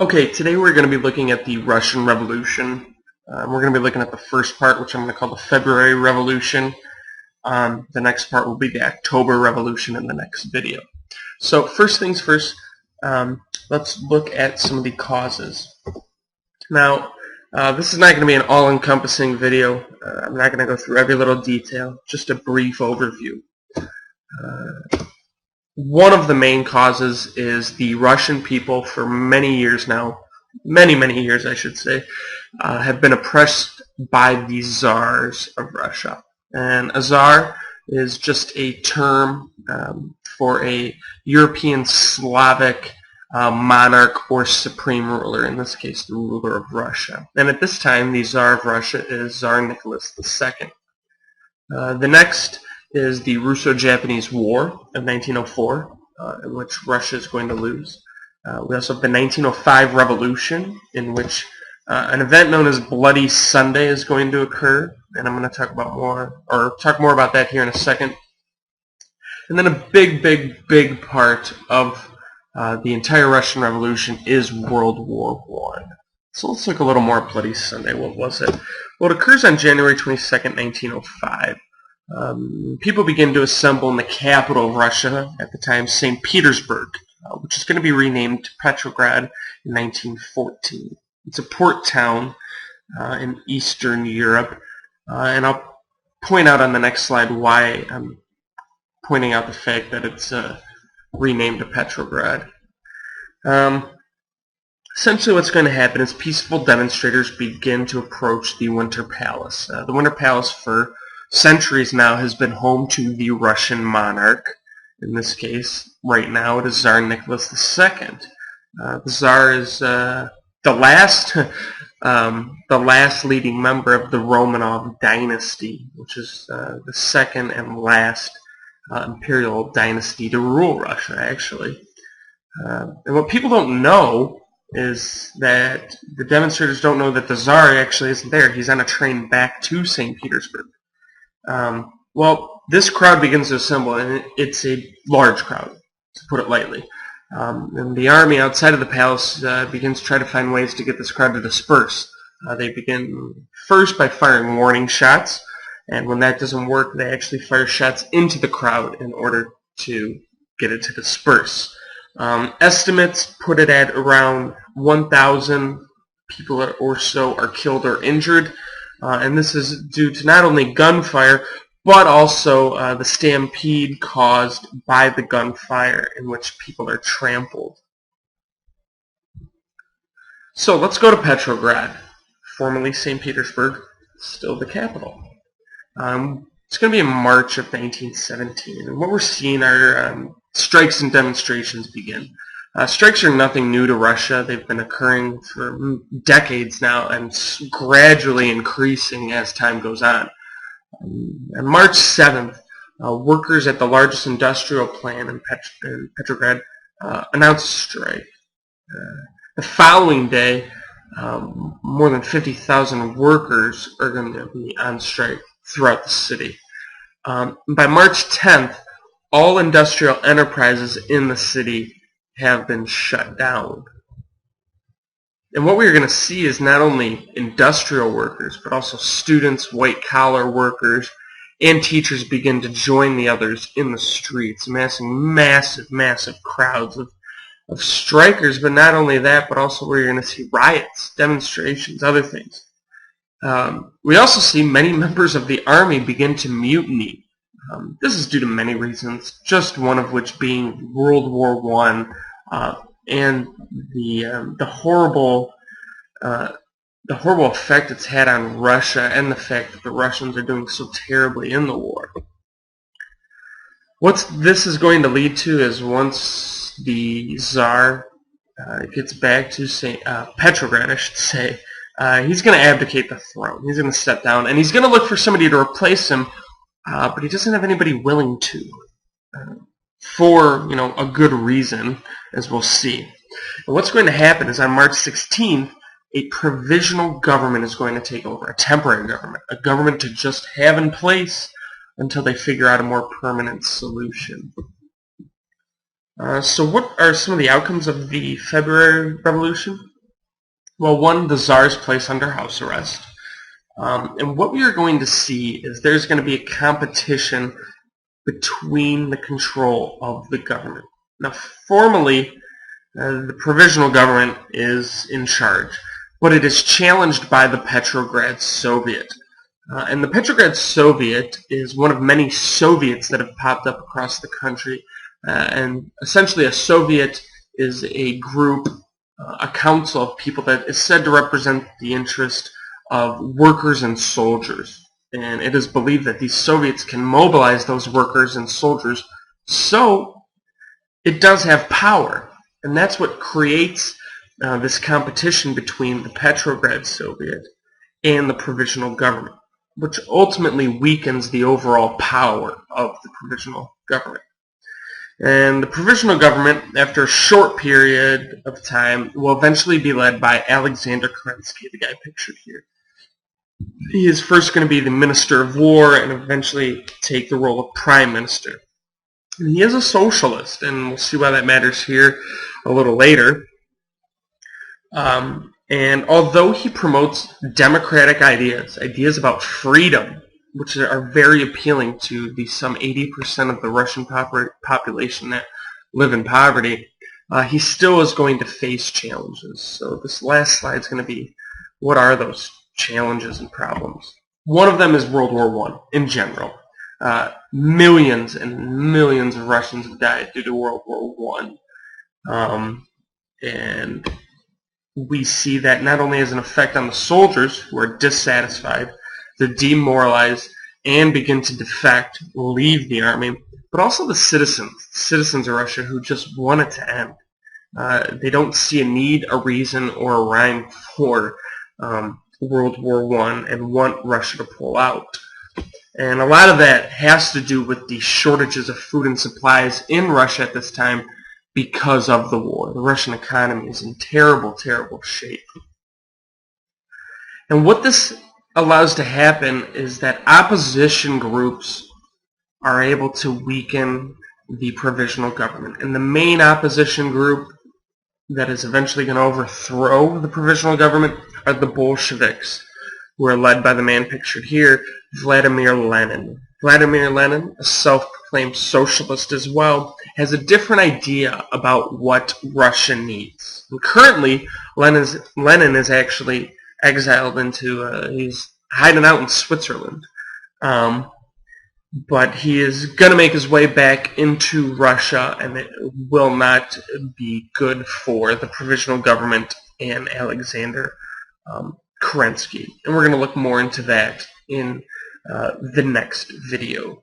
Okay, today we're going to be looking at the Russian Revolution. We're going to be looking at the first part, which I'm going to call the February Revolution. The next part will be the October Revolution in the next video. So first things first, let's look at some of the causes. Now, this is not going to be an all-encompassing video. I'm not going to go through every little detail, just a brief overview. One of the main causes is the Russian people for many years now, many years I should say, have been oppressed by the czars of Russia. And a czar is just a term for a European Slavic monarch or supreme ruler, in this case the ruler of Russia. And at this time the Tsar of Russia is Tsar Nicholas II. The next is the Russo-Japanese War of 1904, in which Russia is going to lose. We also have the 1905 Revolution, in which an event known as Bloody Sunday is going to occur, and I'm going to talk more about that here in a second. And then a big part of the entire Russian Revolution is World War I. So let's look a little more at Bloody Sunday. What was it? Well, it occurs on January 22nd, 1905. People begin to assemble in the capital of Russia, at the time St. Petersburg, which is going to be renamed to Petrograd in 1914. It's a port town in Eastern Europe, and I'll point out on the next slide why I'm pointing out the fact that it's renamed to Petrograd. Essentially what's going to happen is peaceful demonstrators begin to approach the Winter Palace. The Winter Palace for centuries now has been home to the Russian monarch. In this case, right now, it is Tsar Nicholas II. The Tsar is the last leading member of the Romanov dynasty, which is the second and last imperial dynasty to rule Russia, actually. And what people don't know is that the demonstrators don't know that the Tsar actually isn't there. He's on a train back to St. Petersburg. Well, this crowd begins to assemble, and it's a large crowd, to put it lightly. And the army outside of the palace begins to try to find ways to get this crowd to disperse. They begin first by firing warning shots, and when that doesn't work, they actually fire shots into the crowd in order to get it to disperse. Estimates put it at around 1,000 people or so are killed or injured. And this is due to not only gunfire, but also the stampede caused by the gunfire in which people are trampled. So let's go to Petrograd, formerly St. Petersburg, still the capital. It's going to be in March of 1917, and what we're seeing are strikes and demonstrations begin. Strikes are nothing new to Russia. They've been occurring for decades now and gradually increasing as time goes on. On March 7th, workers at the largest industrial plant in Petrograd announced a strike. The following day, more than 50,000 workers are going to be on strike throughout the city. By March 10th, all industrial enterprises in the city have been shut down. And what we're going to see is not only industrial workers, but also students, white-collar workers, and teachers begin to join the others in the streets, amassing massive crowds of strikers. But not only that, but also we're going to see riots, demonstrations, other things. We also see many members of the army begin to mutiny. This is due to many reasons, just one of which being World War I and the horrible effect it's had on Russia, and the fact that the Russians are doing so terribly in the war. What this is going to lead to is once the Tsar gets back to Petrograd, I should say, he's going to abdicate the throne. He's going to step down, and he's going to look for somebody to replace him. But he doesn't have anybody willing to, for a good reason, as we'll see. And what's going to happen is on March 16th, a provisional government is going to take over, a temporary government, a government to just have in place until they figure out a more permanent solution. So what are some of the outcomes of the February Revolution? Well, one, the Tsar is placed under house arrest. And what we are going to see is there's going to be a competition between the control of the government. Now, formally, the provisional government is in charge, but it is challenged by the Petrograd Soviet. And the Petrograd Soviet is one of many Soviets that have popped up across the country. And essentially a Soviet is a group, a council of people that is said to represent the interest of workers and soldiers. And it is believed that these Soviets can mobilize those workers and soldiers, so it does have power. And that's what creates this competition between the Petrograd Soviet and the provisional government, which ultimately weakens the overall power of the provisional government. And the provisional government, after a short period of time, will eventually be led by Alexander Kerensky, the guy pictured here. He is first going to be the Minister of War and eventually take the role of Prime Minister. And he is a socialist, and we'll see why that matters here a little later. And although he promotes democratic ideas about freedom, which are very appealing to the some 80% of the Russian population that live in poverty, he still is going to face challenges. So this last slide is going to be, what are those challenges and problems? One of them is World War I in general. Millions and millions of Russians have died due to World War I. And we see that not only as an effect on the soldiers who are dissatisfied, they're demoralized and begin to defect, leave the army, but also the citizens of Russia who just want it to end. They don't see a need, a reason, or a rhyme for World War I and want Russia to pull out. And a lot of that has to do with the shortages of food and supplies in Russia at this time because of the war. The Russian economy is in terrible, terrible shape. And what this allows to happen is that opposition groups are able to weaken the provisional government. And the main opposition group that is eventually going to overthrow the provisional government are the Bolsheviks, who are led by the man pictured here, Vladimir Lenin. Vladimir Lenin, a self-proclaimed socialist as well, has a different idea about what Russia needs. And currently, Lenin is actually exiled into, he's hiding out in Switzerland. But he is going to make his way back into Russia, and it will not be good for the provisional government and Alexander Kerensky. And we're going to look more into that in the next video.